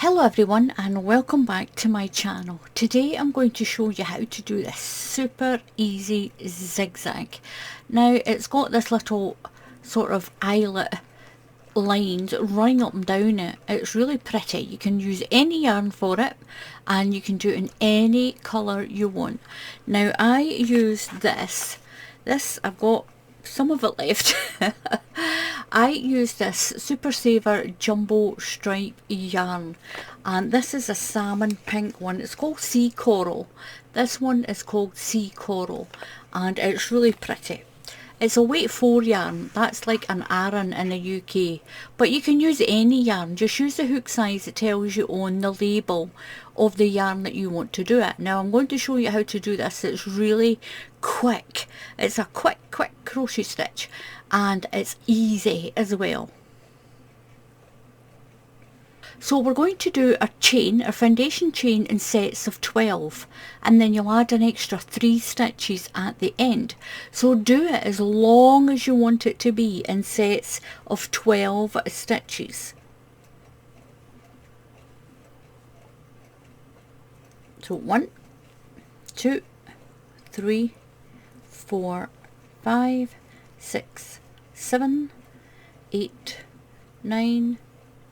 Hello everyone and welcome back to my channel. Today I'm going to show you how to do this super easy zigzag. Now it's got this little sort of eyelet lines running up and down it. It's really pretty. You can use any yarn for it and you can do it in any colour you want. Now I use this I've got some of it left. I use this Super Saver Jumbo Stripe yarn, and this is a salmon pink one. It's called Sea Coral. This one is called Sea Coral, and it's really pretty. It's a weight 4 yarn. That's like an Aran in the UK, but you can use any yarn. Just use the hook size that tells you on the label of the yarn that you want to do it. Now I'm going to show you how to do this. It's really quick. It's a quick crochet stitch, and it's easy as well. So we're going to do a chain, a foundation chain in sets of 12, and then you'll add an extra 3 stitches at the end. So do it as long as you want it to be in sets of 12 stitches. So 1, 2, 3, 4, 5, 6, 7, 8, 9,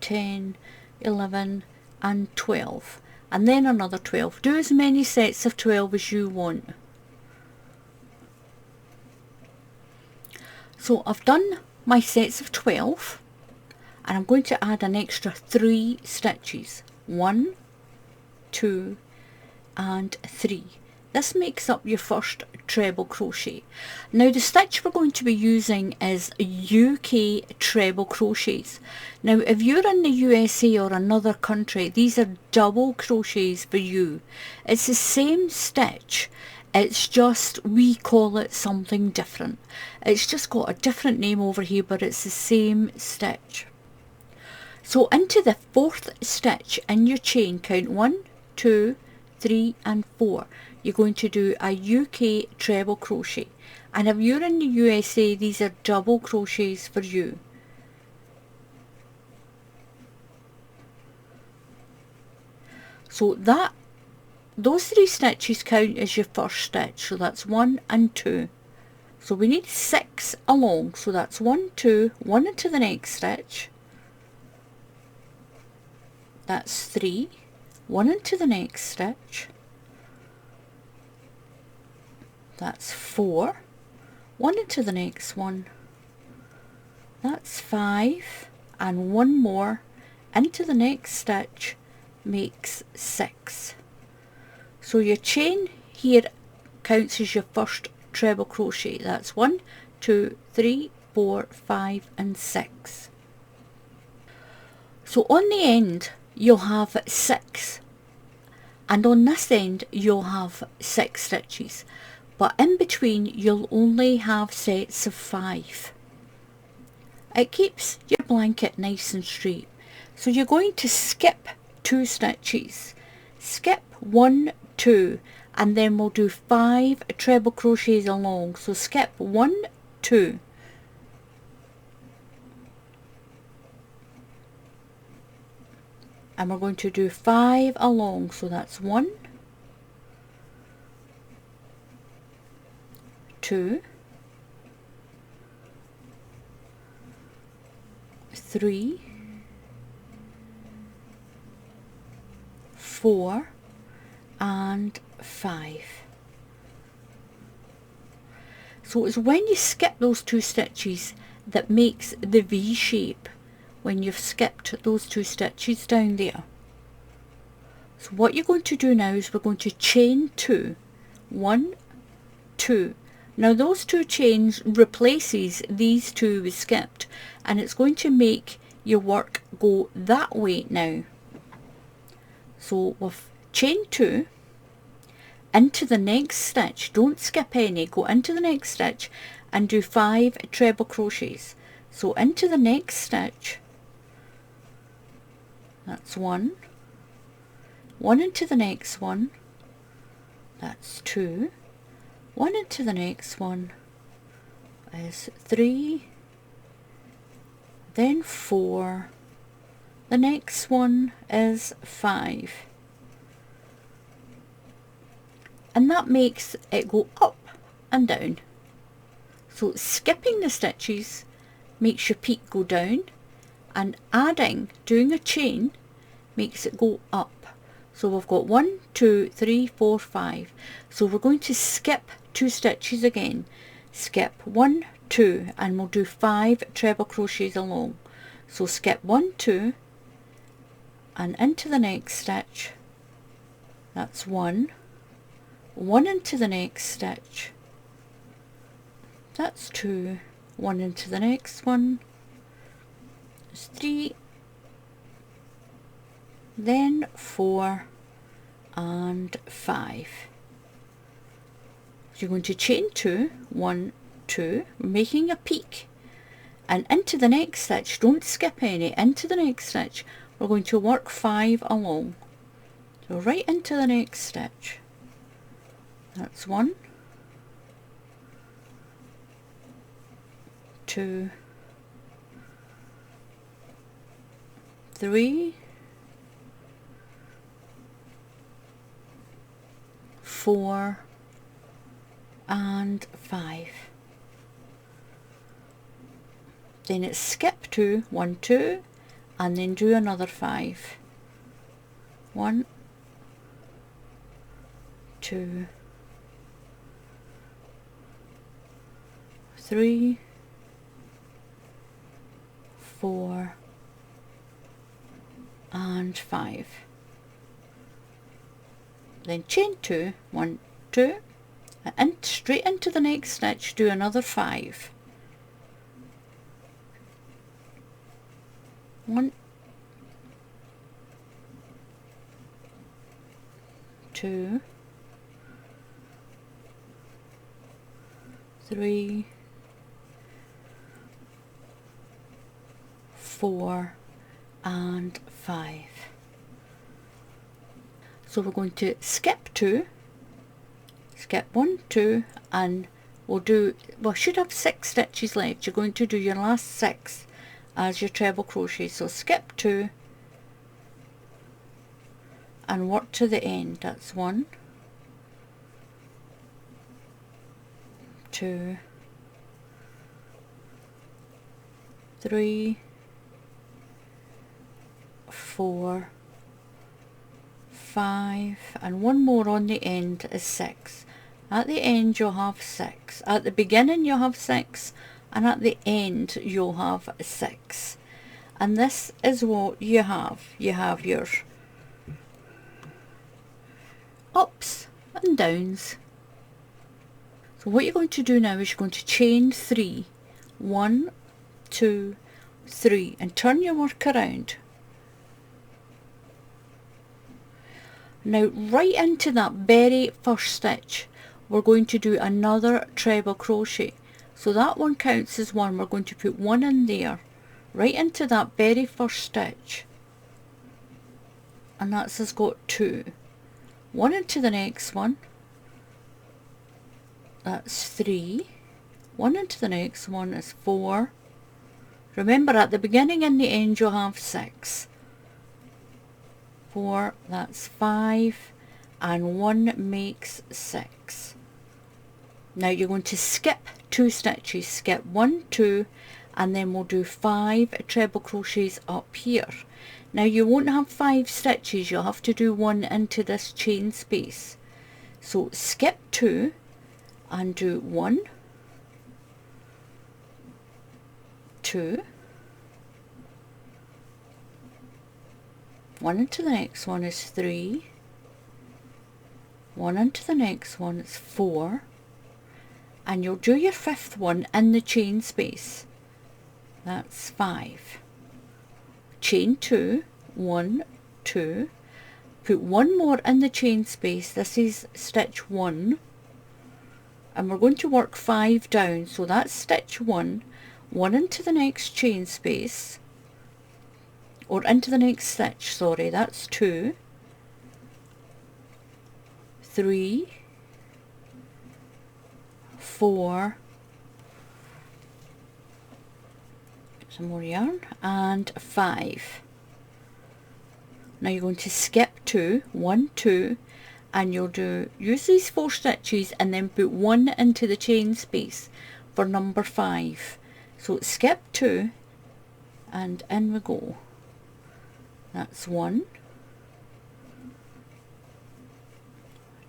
10, 11 and 12, and then another 12. Do as many sets of 12 as you want. So I've done my sets of 12 and I'm going to add an extra 3 stitches. 1, 2 and 3. This makes up your first treble crochet. Now the stitch we're going to be using is UK treble crochets. Now if you're in the USA or another country, these are double crochets for you. It's the same stitch, it's just we call it something different. It's just got a different name over here, but it's the same stitch. So into the 4th stitch in your chain, count 1, 2, 3 and 4. You're going to do a UK treble crochet, and if you're in the USA, these are double crochets for you. So those 3 stitches count as your first stitch, so that's 1 and 2. So we need 6 along, so that's 1, 2, 1 into the next stitch, that's 3, 1 into the next stitch, that's 4, 1 into the next one, that's 5, and 1 more into the next stitch makes 6. So your chain here counts as your first treble crochet. That's 1, 2, 3, 4, 5 and 6. So on the end you'll have 6, and on this end you'll have 6 stitches, but in between you'll only have sets of 5. It keeps your blanket nice and straight. So you're going to skip 2 stitches, skip 1, 2, and then we'll do 5 treble crochets along. So skip 1, 2, and we're going to do 5 along, so that's 1, 2, 3, 4 and 5. So it's when you skip those 2 stitches that makes the V shape, when you've skipped those 2 stitches down there. So what you're going to do now is we're going to chain 2, 1, 2. Now those 2 chains replaces these 2 we skipped, and it's going to make your work go that way now. So we've chain 2 into the next stitch, don't skip any, go into the next stitch and do 5 treble crochets. So into the next stitch, that's 1, 1 into the next one, that's 2, 1 into the next one is 3, then 4, the next one is 5, and that makes it go up and down. So skipping the stitches makes your peak go down, and doing a chain, makes it go up. So we've got 1, 2, 3, 4, 5. So we're going to skip 2 stitches again. Skip 1, 2, and we'll do 5 treble crochets along. So skip 1, 2, and into the next stitch. That's 1. 1 into the next stitch. That's 2. 1 into the next one. That's 3. Then 4 and 5. So you're going to chain 2, 1, 2, making a peak, and into the next stitch, don't skip any, into the next stitch we're going to work 5 along. So right into the next stitch. That's 1, 2, 3, 4 and 5. Then it's skip 2, 1, 2, and then do another 5. 1, 2, 3, 4 and 5. Then chain 2, 1, 2, and straight into the next stitch do another 5. 1, 2, 3, 4 and 5. So we're going to skip 2, skip 1, 2, and we should have 6 stitches left. You're going to do your last 6 as your treble crochet. So skip 2 and work to the end. That's 1, 2, 3, 4, 5, and one more on the end is 6. At the end you'll have 6. At the beginning you'll have 6, and at the end you'll have 6. And this is what you have. You have your ups and downs. So what you're going to do now is you're going to chain 3. 1, 2, 3, and turn your work around. Now right into that very first stitch we're going to do another treble crochet. So that one counts as 1. We're going to put 1 in there, right into that very first stitch, and that's has got 2. 1 into the next one, that's 3. 1 into the next one is 4. Remember, at the beginning and the end you'll have 6. 4, that's 5, and 1 makes 6. Now you're going to skip 2 stitches, skip 1, 2, and then we'll do 5 treble crochets up here. Now you won't have 5 stitches, you'll have to do 1 into this chain space. So skip 2 and do 1, 2, 1 into the next one is 3, 1 into the next one is 4, and you'll do your 5th one in the chain space. That's 5. Chain 2, 1, 2, put 1 more in the chain space. This is stitch 1, and we're going to work 5 down. So that's stitch 1, 1 into the next chain space, or into the next stitch, sorry, that's 2, 3, 4, some more yarn, and 5. Now you're going to skip 2, 1, 2, and you'll use these 4 stitches and then put 1 into the chain space for number 5. So skip 2 and in we go. That's 1,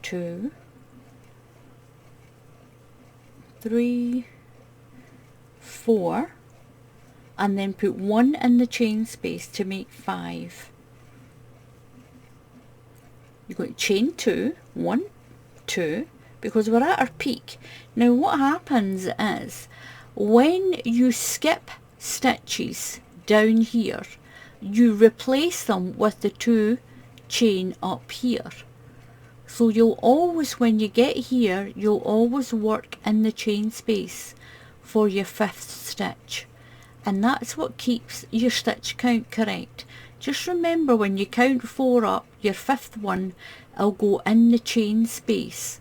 2, 3, 4, and then put 1 in the chain space to make 5. You're going to chain 2, 1, 2, because we're at our peak. Now what happens is, when you skip stitches down here, you replace them with the 2 chain up here. So you'll always, when you get here, you'll always work in the chain space for your 5th stitch. And that's what keeps your stitch count correct. Just remember, when you count 4 up, your 5th one will go in the chain space.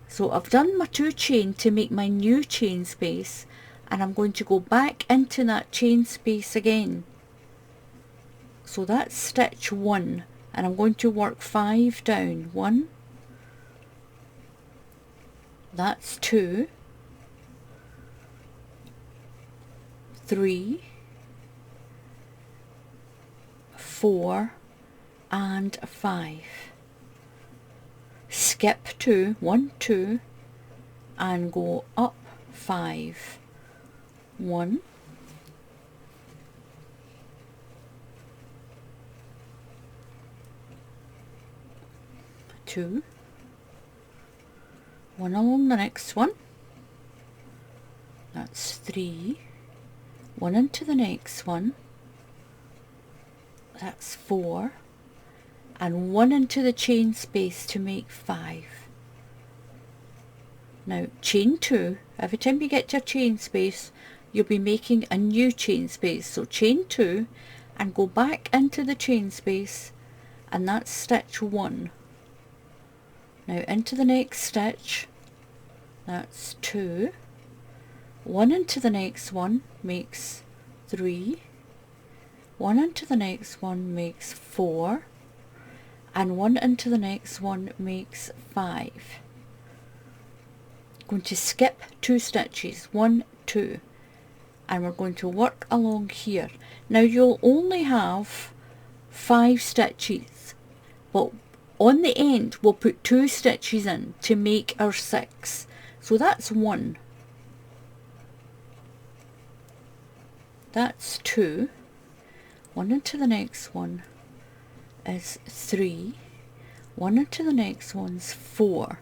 So I've done my 2 chain to make my new chain space, and I'm going to go back into that chain space again. So that's stitch 1, and I'm going to work 5 down. 1, that's 2, 3, 4 and 5. Skip 2, 1, 2, and go up 5. 1, 2, 1 along the next one, that's 3, 1 into the next one, that's 4, and 1 into the chain space to make 5. Now chain 2, every time you get to a chain space you'll be making a new chain space, so chain 2 and go back into the chain space, and that's stitch 1. Now into the next stitch, that's 2, 1 into the next one makes 3, 1 into the next one makes 4, and 1 into the next one makes 5. Going to skip 2 stitches, 1, 2, and we're going to work along here. Now you'll only have 5 stitches, but on the end we'll put 2 stitches in to make our 6. So that's 1, that's 2, 1 into the next one is 3, 1 into the next one's 4.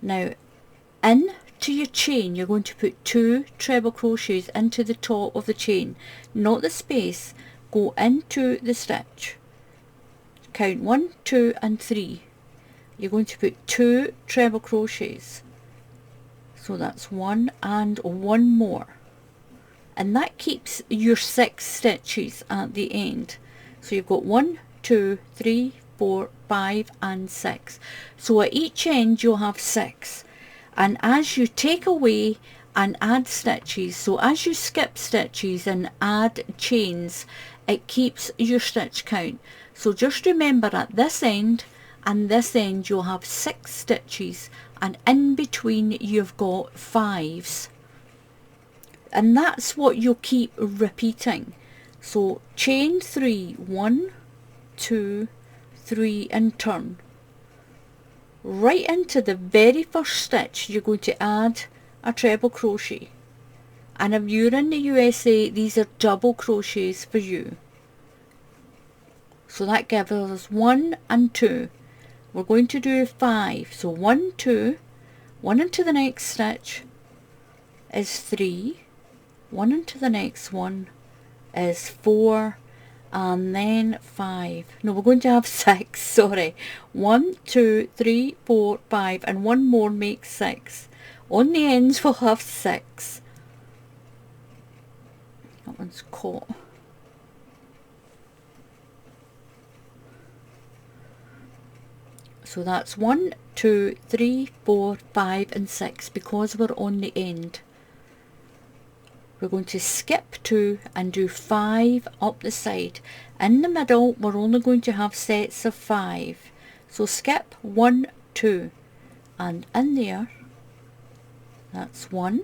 Now into your chain you're going to put 2 treble crochets into the top of the chain, not the space. Go into the stitch, count 1, 2 and 3. You're going to put 2 treble crochets, so that's 1 and 1 more, and that keeps your 6 stitches at the end. So you've got 1, 2, 3, 4, 5 and 6. So at each end you'll have 6, and as you take away and add stitches, so as you skip stitches and add chains, it keeps your stitch count. So just remember, at this end and this end you'll have 6 stitches, and in between you've got 5s, and that's what you'll keep repeating. So chain 3, 1, 2, 3 and turn. Right into the very first stitch you're going to add a treble crochet, and if you're in the USA these are double crochets for you. So that gives us 1 and 2. We're going to do 5, so 1, 2, 1 into the next stitch is 3, 1 into the next one is 4, and then 5. No, we're going to have 6, sorry. 1, 2, 3, 4, 5, and 1 more makes 6. On the ends we'll have 6. That one's caught. So that's 1, 2, 3, 4, 5 and 6 because we're on the end. we're going to skip 2 and do 5 up the side. In the middle we're only going to have sets of 5, so skip 1, 2, and in there that's 1,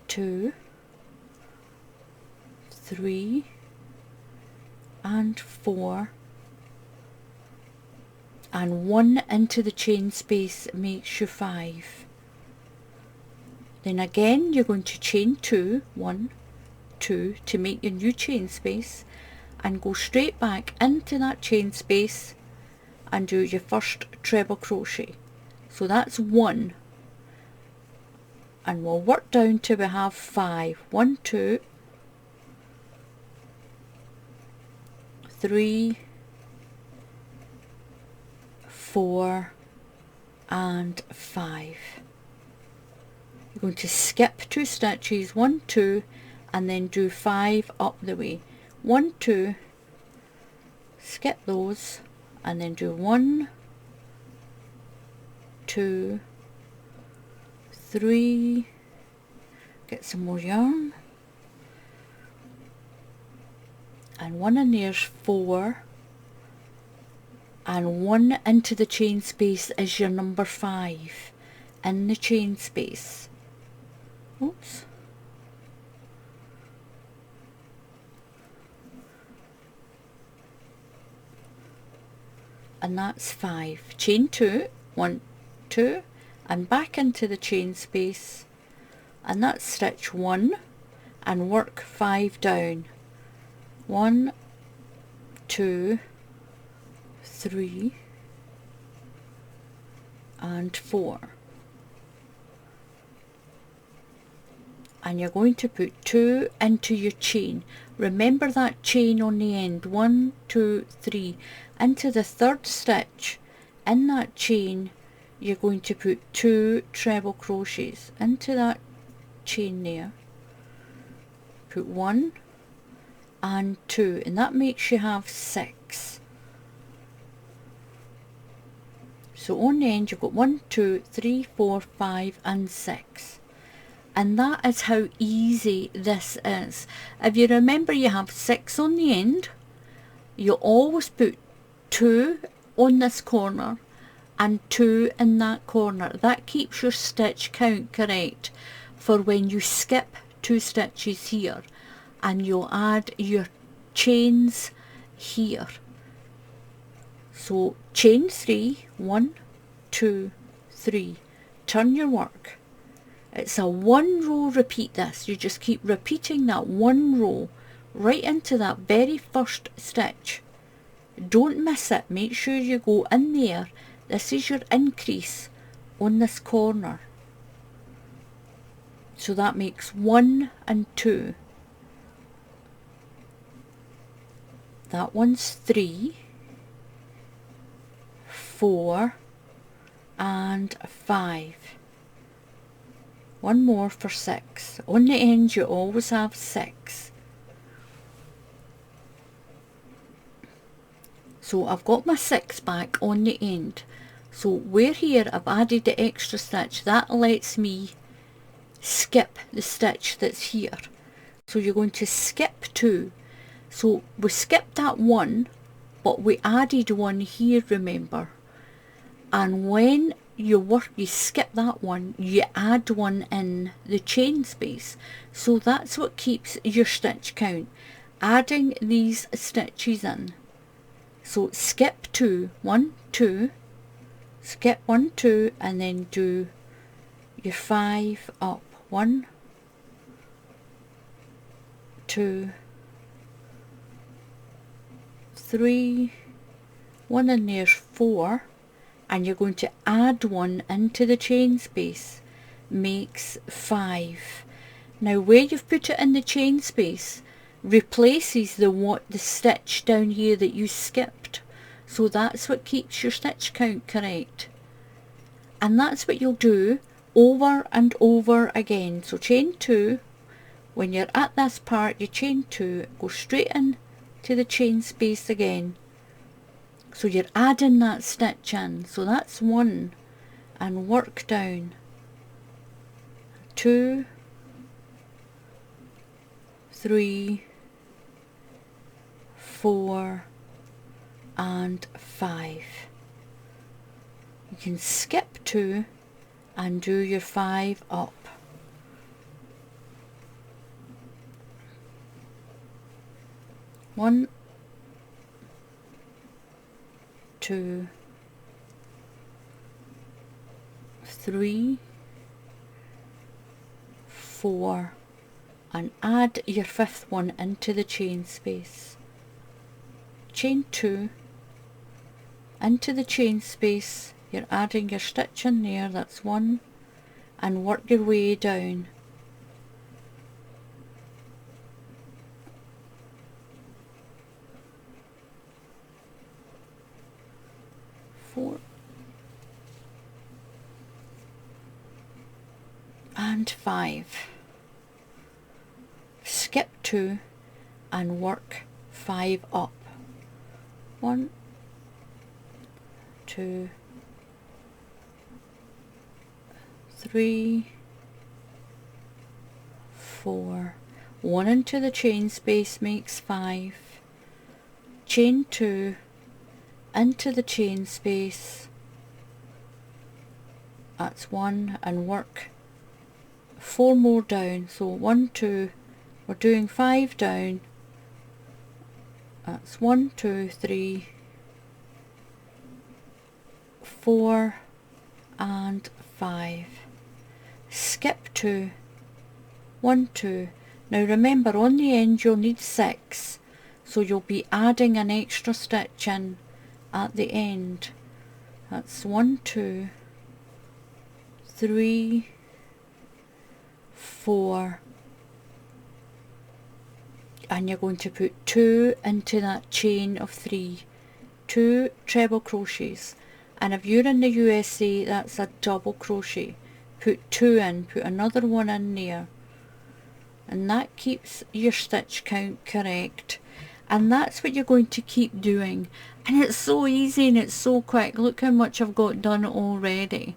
2, 3 and 4, and 1 into the chain space makes you 5. Then again you're going to chain 2, 1, 2 to make your new chain space, and go straight back into that chain space and do your first treble crochet. So that's 1, and we'll work down till we have 5. 1, 2, 3, 4 and 5. You're going to skip 2 stitches, 1, 2, and then do 5 up the way. 1, 2, skip those, and then do 1, 2, 3, get some more yarn, and 1 in there's 4, and 1 into the chain space is your number 5 in the chain space. Oops. And that's 5. Chain 2, 1, 2, and back into the chain space, and that's stitch 1, and work 5 down. 1, 2, 3 and 4, and you're going to put 2 into your chain. Remember that chain on the end, 1, 2, 3, into the third stitch. In that chain you're going to put 2 treble crochets into that chain there. Put 1 and 2, and that makes you have 6. So on the end you've got 1, 2, 3, 4, 5 and 6. And that is how easy this is. If you remember, you have 6 on the end. You always put 2 on this corner and 2 in that corner. That keeps your stitch count correct for when you skip 2 stitches here, and you'll add your chains here. So chain 3, 1, 2, 3, turn your work. It's a 1 row repeat this. You just keep repeating that 1 row right into that very first stitch. Don't miss it. Make sure you go in there. This is your increase on this corner. So that makes 1 and 2. That one's 3, 4 and 5. One more for 6. On the end you always have 6. So I've got my 6 back on the end. So where here I've added the extra stitch, that lets me skip the stitch that's here. So you're going to skip 2. So we skipped that 1, but we added 1 here, remember. And when you skip that 1, you add 1 in the chain space. So that's what keeps your stitch count, adding these stitches in. So skip 2, 1, 2, skip 1, 2, and then do your 5 up. 1, 2, 3, 1 in there's 4, and you're going to add 1 into the chain space, makes 5. Now where you've put it in the chain space replaces the stitch down here that you skipped, so that's what keeps your stitch count correct. And that's what you'll do over and over again. So chain 2, when you're at this part you chain 2, go straight in to the chain space again. So you're adding that stitch in. So that's 1, and work down. 2, 3, 4 and 5. You can skip 2 and do your 5 up. 1, 2, 3, 4 and add your 5th one into the chain space. Chain 2 into the chain space, you're adding your stitch in there, that's 1, and work your way down. 4 and 5. Skip 2 and work 5 up. 1, 2, 3, 4. 1 into the chain space makes 5. Chain 2 into the chain space, that's 1, and work 4 more down. So 1, 2, we're doing 5 down, that's 1, 2, 3, 4 and 5. Skip 2, 1, 2. Now remember, on the end you'll need 6, so you'll be adding an extra stitch in at the end. That's 1, 2, 3, 4, and you're going to put 2 into that chain of 3, 2 treble crochets, and if you're in the USA that's a double crochet. Put 2 in, put another one in there, and that keeps your stitch count correct. And that's what you're going to keep doing, and it's so easy and it's so quick. Look how much I've got done already.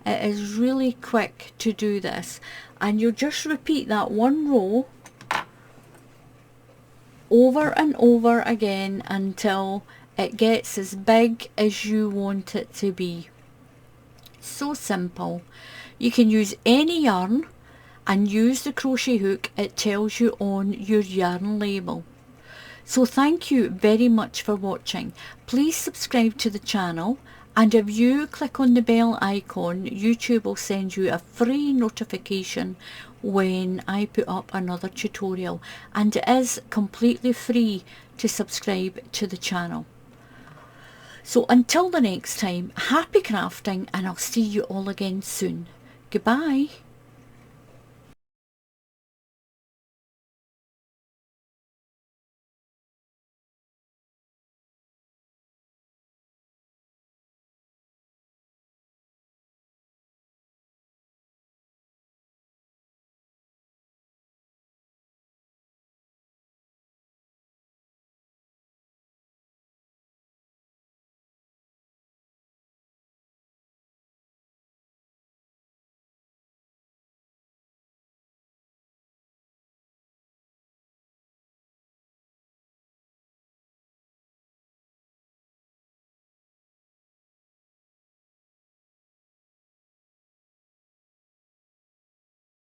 It is really quick to do this, and you'll just repeat that one row over and over again until it gets as big as you want it to be. So simple. You can use any yarn and use the crochet hook it tells you on your yarn label. So thank you very much for watching. Please subscribe to the channel, and if you click on the bell icon, YouTube will send you a free notification when I put up another tutorial, and it is completely free to subscribe to the channel. So until the next time, happy crafting, and I'll see you all again soon. Goodbye.